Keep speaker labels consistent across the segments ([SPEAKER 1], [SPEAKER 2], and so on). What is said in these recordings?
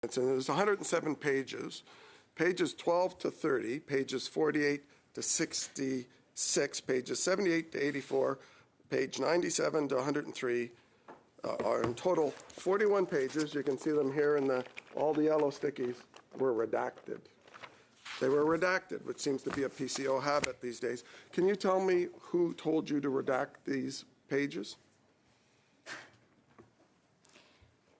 [SPEAKER 1] And there's 107 pages, pages 12 to 30, pages 48 to 66, pages 78 to 84, page 97 to 103, are in total 41 pages. You can see them here in all the yellow stickies were redacted. They were redacted, which seems to be a PCO habit these days. Can you tell me who told you to redact these pages?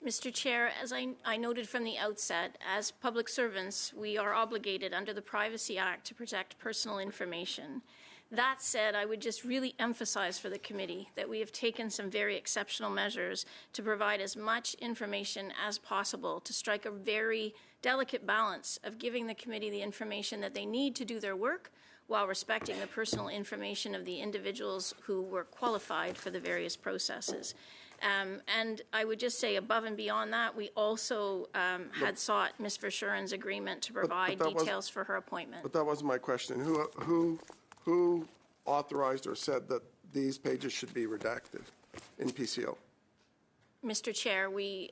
[SPEAKER 2] Mr. Chair, as I noted from the outset, as public servants, we are obligated under the Privacy Act to protect personal information. That said, I would just really emphasize for the committee that we have taken some very exceptional measures to provide as much information as possible to strike a very delicate balance of giving the committee the information that they need to do their work while respecting the personal information of the individuals who were qualified for the various processes. And I would just say above and beyond that, we also had sought Ms. Verschuren's agreement to provide details for her appointment.
[SPEAKER 1] But that wasn't my question. Who authorized or said that these pages should be redacted in PCO?
[SPEAKER 2] Mr. Chair, we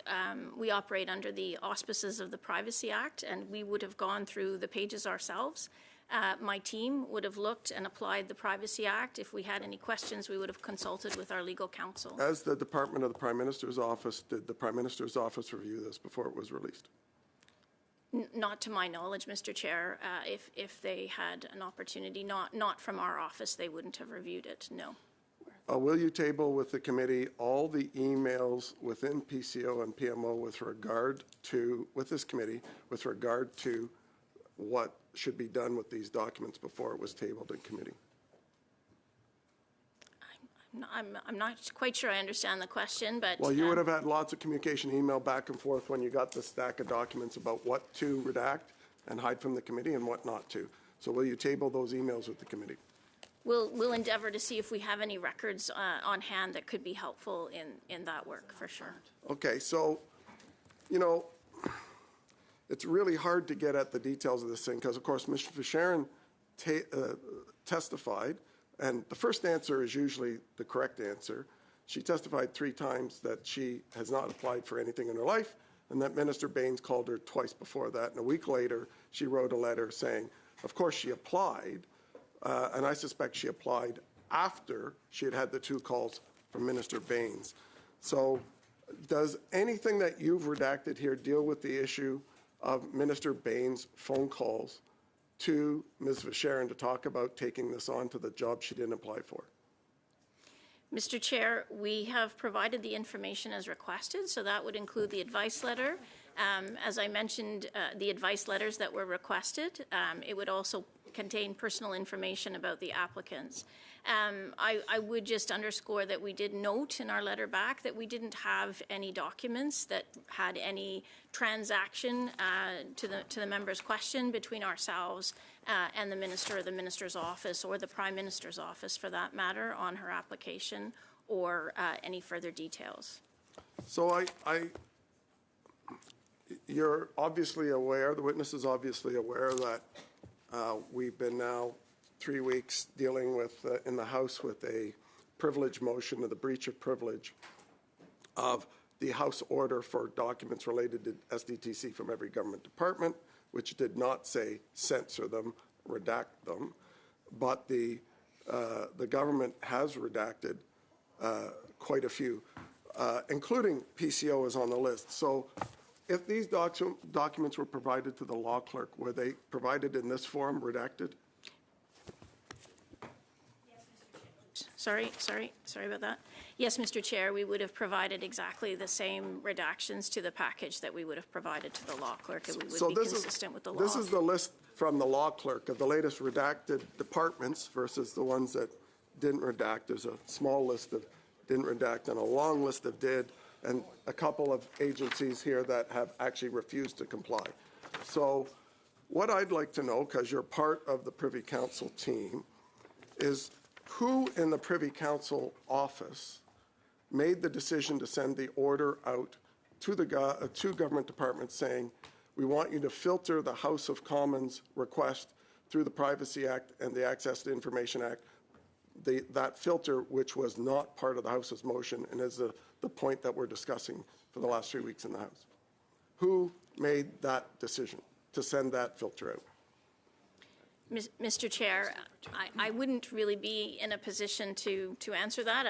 [SPEAKER 2] operate under the auspices of the Privacy Act, and we would have gone through the pages ourselves. My team would have looked and applied the Privacy Act. If we had any questions, we would have consulted with our legal counsel. As
[SPEAKER 1] the Department of the Prime Minister's Office, did the Prime Minister's Office review this before it was released?
[SPEAKER 2] Not to my knowledge, Mr. Chair. If they had an opportunity, not from our office, they wouldn't have reviewed it, no.
[SPEAKER 1] Will you table with the committee all the emails within PCO and PMO with regard to, with this committee, with regard to what should be done with these documents before it was tabled in committee?
[SPEAKER 2] I'm not quite sure I understand the question, but...
[SPEAKER 1] Well, you would have had lots of communication, email back and forth when you got the stack of documents about what to redact and hide from the committee and what not to. So will you table those emails with the committee?
[SPEAKER 2] We'll endeavor to see if we have any records on hand that could be helpful in that work, for sure.
[SPEAKER 1] Okay, so, you know, it's really hard to get at the details of this thing because, of course, Ms. Verschuren testified, and the first answer is usually the correct answer. She testified 3 times that she has not applied for anything in her life, and that Minister Bains called her twice before that. And a week later, she wrote a letter saying, of course, she applied, and I suspect she applied after she had had the 2 calls from Minister Bains. So does anything that you've redacted here deal with the issue of Minister Bains' phone calls to Ms. Verschuren to talk about taking this on to the job she didn't apply for?
[SPEAKER 2] Mr. Chair, we have provided the information as requested, so that would include the advice letter. As I mentioned, the advice letters that were requested, it would also contain personal information about the applicants. I would just underscore that we did note in our letter back that we didn't have any documents that had any transaction to the member's question between ourselves and the minister or the minister's office or the Prime Minister's office for that matter on her application or any further details.
[SPEAKER 1] So you're obviously aware, the witness is obviously aware that we've been now 3 weeks dealing with, in the House, with a privilege motion of the breach of privilege of the House order for documents related to SDTC from every government department, which did not say censor them, redact them, but the government has redacted quite a few, including PCO is on the list. So if these documents were provided to the law clerk, were they provided in this form, redacted?
[SPEAKER 2] Sorry about that. Yes, Mr. Chair, we would have provided exactly the same redactions to the package that we would have provided to the law clerk, and we would be consistent with the law.
[SPEAKER 1] This is the list from the law clerk of the latest redacted departments versus the ones that didn't redact. There's a small list of didn't redact and a long list of did, and a couple of agencies here that have actually refused to comply. So what I'd like to know, because you're part of the Privy Council team, is who in the Privy Council office made the decision to send the order out to the two government departments saying, we want you to filter the House of Commons request through the Privacy Act and the Access to Information Act, that filter which was not part of the House's motion and is the point that we're discussing for the last 3 weeks in the House. Who made that decision to send that filter out?
[SPEAKER 2] Mr. Chair, I wouldn't really be in a position to answer that.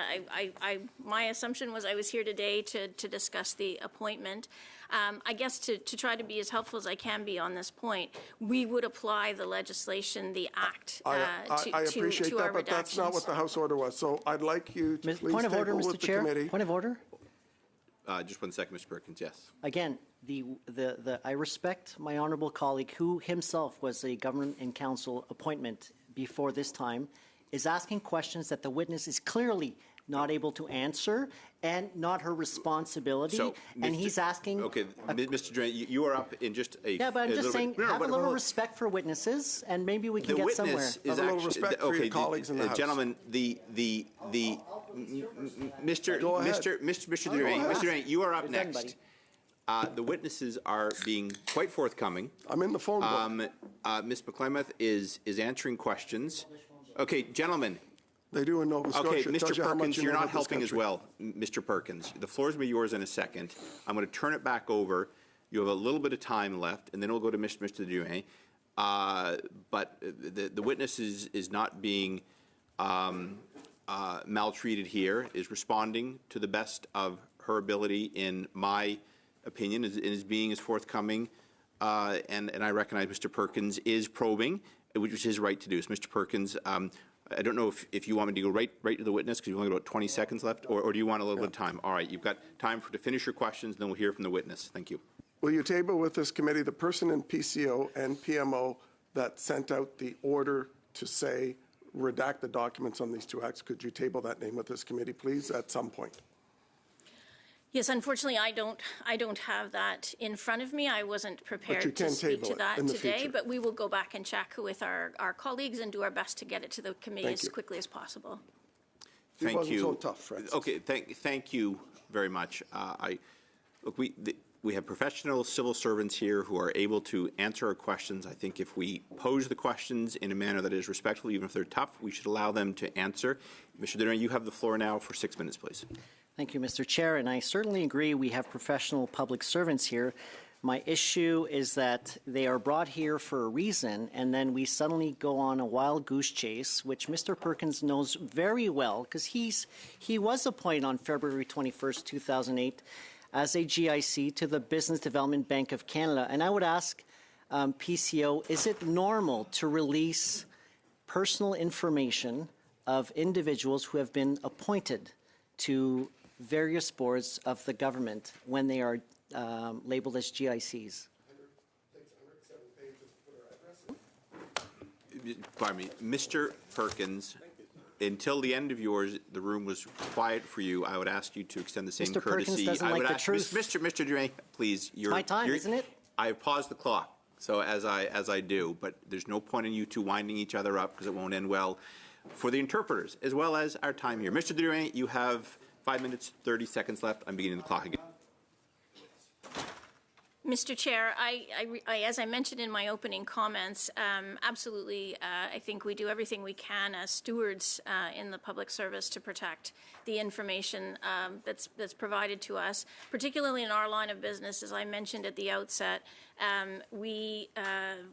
[SPEAKER 2] My assumption was I was here today to discuss the appointment. I guess to try to be as helpful as I can be on this point, we would apply the legislation, the Act,
[SPEAKER 1] I
[SPEAKER 2] to
[SPEAKER 1] appreciate
[SPEAKER 2] our
[SPEAKER 1] that, but that's not what the House order was. So I'd like you to please
[SPEAKER 3] Point of order,
[SPEAKER 1] table
[SPEAKER 3] Mr.
[SPEAKER 1] with the
[SPEAKER 3] Chair.
[SPEAKER 1] committee.
[SPEAKER 3] Point of order.
[SPEAKER 4] Just 1 second, Mr. Perkins, yes.
[SPEAKER 3] Again, I respect my honourable colleague, who himself was a government and council appointment before this time, is asking questions that the witness is clearly not able to answer and not her responsibility.
[SPEAKER 4] So,
[SPEAKER 3] and he's asking.
[SPEAKER 4] Okay, Mr. Drouin, you are up in just a.
[SPEAKER 3] Yeah, but I'm just saying, have a
[SPEAKER 4] but-
[SPEAKER 3] little respect for witnesses, and maybe we can
[SPEAKER 4] The
[SPEAKER 3] get
[SPEAKER 4] witness
[SPEAKER 3] somewhere.
[SPEAKER 4] is
[SPEAKER 1] Have a little
[SPEAKER 4] actually
[SPEAKER 1] respect for your colleagues in the House.
[SPEAKER 4] Gentlemen, Mr.
[SPEAKER 1] Go ahead.
[SPEAKER 4] Mr. Drouin,
[SPEAKER 1] ahead.
[SPEAKER 4] Mr. Drouin, you are up
[SPEAKER 3] You're done,
[SPEAKER 4] next. The witnesses are being quite forthcoming.
[SPEAKER 1] I'm in the phone book.
[SPEAKER 4] Ms. McClemeth is answering questions. Okay, gentlemen.
[SPEAKER 1] They do in Nova Scotia.
[SPEAKER 4] Okay,
[SPEAKER 1] It tells
[SPEAKER 4] Mr.
[SPEAKER 1] you how much
[SPEAKER 4] Perkins,
[SPEAKER 1] you
[SPEAKER 4] you're
[SPEAKER 1] know
[SPEAKER 4] not
[SPEAKER 1] about this
[SPEAKER 4] helping as
[SPEAKER 1] country.
[SPEAKER 4] well, Mr. Perkins. The floor is going to be yours in a second. I'm going to turn it back over. You have a little bit of time left, and then we'll go to Mr. Drouin. But the witness is not being maltreated here, is responding to the best of her ability, in my opinion, is being as forthcoming. And I recognize Mr. Perkins is probing, which is his right to do. So, Mr. Perkins, I don't know if you want me to go right to the witness, because you've only got about 20 seconds left, or do you want a little bit of time? All right, you've got time to finish your questions, and then we'll hear from the witness. Thank you.
[SPEAKER 1] Will you table with this committee the person in PCO and PMO that sent out the order to say redact the documents on these two acts? Could you table that name with this committee, please, at some point?
[SPEAKER 2] Yes, unfortunately, I don't have that in front of me. I wasn't prepared
[SPEAKER 1] you
[SPEAKER 2] to
[SPEAKER 1] can
[SPEAKER 2] speak
[SPEAKER 1] table
[SPEAKER 2] to
[SPEAKER 1] it
[SPEAKER 2] that
[SPEAKER 1] in the
[SPEAKER 2] today,
[SPEAKER 1] future.
[SPEAKER 2] but we will go back and check with our colleagues and do our best to get it to the committee
[SPEAKER 1] Thank
[SPEAKER 2] as
[SPEAKER 1] you.
[SPEAKER 2] quickly as possible.
[SPEAKER 1] It
[SPEAKER 4] Thank
[SPEAKER 1] wasn't
[SPEAKER 4] you.
[SPEAKER 1] so tough, Francis.
[SPEAKER 4] Okay, thank you very much. Look, we have professional civil servants here who are able to answer our questions. I think if we pose the questions in a manner that is respectful, even if they're tough, we should allow them to answer. Mr. Drouin, you have the floor now for 6 minutes, please.
[SPEAKER 3] Thank you, Mr. Chair, and I certainly agree we have professional public servants here. My issue is that they are brought here for a reason, and then we suddenly go on a wild goose chase, which Mr. Perkins knows very well, because he was appointed on February 21st, 2008, as a GIC to the Business Development Bank of Canada. And I would ask PCO, is it normal to release personal information of individuals who have been appointed to various boards of the government when they are labeled as GICs?
[SPEAKER 4] Pardon me, Mr. Perkins. Until the end of yours, the room was quiet for you. I would ask you to extend the same
[SPEAKER 3] Mr.
[SPEAKER 4] courtesy.
[SPEAKER 3] Perkins doesn't
[SPEAKER 4] I would
[SPEAKER 3] like the
[SPEAKER 4] ask
[SPEAKER 3] truth.
[SPEAKER 4] Mr. Drouin, please.
[SPEAKER 3] It's my time, isn't it?
[SPEAKER 4] I have paused the clock, so as I do, but there's no point in you two winding each other up, because it won't end well for the interpreters as well as our time here. Mr. Drouin, you have 5 minutes, 30 seconds left. I'm beginning the clock again.
[SPEAKER 2] Mr. Chair, as I mentioned in my opening comments, absolutely, I think we do everything we can as stewards in the public service to protect the information that's provided to us, particularly in our line of business. As I mentioned at the outset, we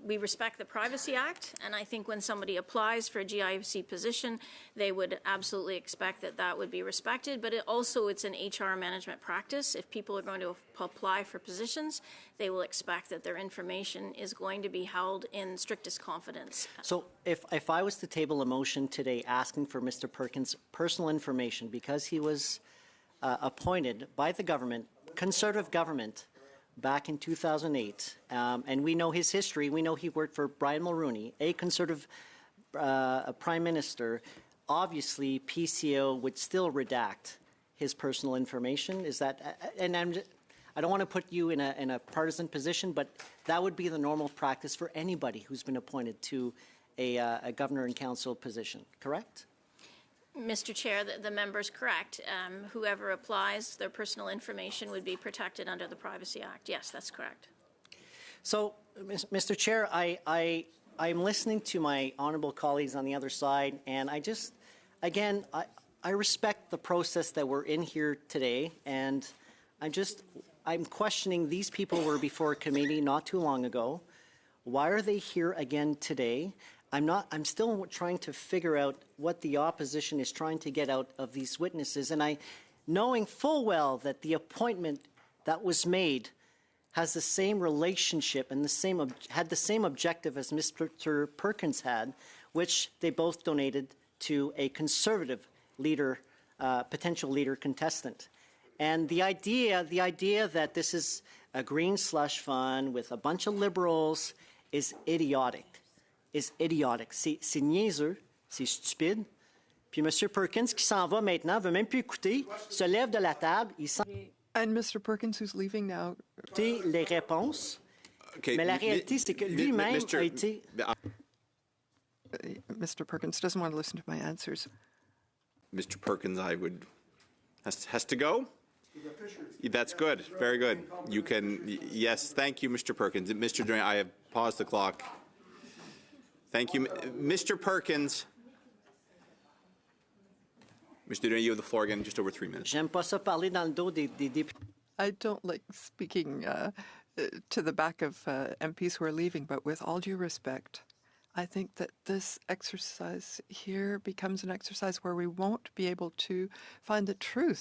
[SPEAKER 2] respect the Privacy Act, and I think when somebody applies for a GIC position, they would absolutely expect that would be respected. But it's an HR management practice. If people are going to apply for positions, they will expect that their information is going to be held in strictest confidence.
[SPEAKER 3] So if I was to table a motion today asking for Mr. Perkins' personal information because he was appointed by the government, Conservative government, back in 2008, and we know his history. We know he worked for Brian Mulroney, a Conservative Prime Minister. Obviously, PCO would still redact his personal information. Is that, and I don't want to put you in a partisan position, but that would be the normal practice for anybody who's been appointed to a governor and council position, correct?
[SPEAKER 2] Mr. Chair, the member's correct. Whoever applies, their personal information would be protected under the Privacy Act. Yes, that's correct.
[SPEAKER 3] So, Mr. Chair, I'm listening to my honourable colleagues on the other side, and I just, again, I respect the process that we're in here today, and I'm questioning, these people were before a committee not too long ago. Why are they here again today? I'm still trying to figure out what the opposition is trying to get out of these witnesses, and knowing full well that the appointment that was made has the same relationship and had the same objective as Mr. Perkins had, which they both donated to a conservative leader, potential leader contestant. And the idea that this is a green slush fund with a bunch of liberals is idiotic. C'est niaiseux, c'est stupide. Puis M. Perkins, qui s'en va maintenant, veut même plus écouter, se lève de la table, il s'en
[SPEAKER 5] And Mr. Perkins, who's leaving now.
[SPEAKER 3] écouter les réponses.
[SPEAKER 4] Okay,
[SPEAKER 3] Mais la réalité, c'est que lui-même
[SPEAKER 4] Mr.
[SPEAKER 3] a été...
[SPEAKER 5] Mr. Perkins doesn't want to listen to my answers.
[SPEAKER 4] Mr. Perkins, has to go? That's good. Very good. You can, yes, thank you, Mr. Perkins. Mr. Drouin, I have paused the clock. Thank you. Mr. Perkins. Mr. Drouin, you have the floor again, just over 3 minutes.
[SPEAKER 3] J'aime pas ça parler dans le dos des députés.
[SPEAKER 5] I don't like speaking to the back of MPs who are leaving, but with all due respect, I think that this exercise here becomes an exercise where we won't be able to find the truth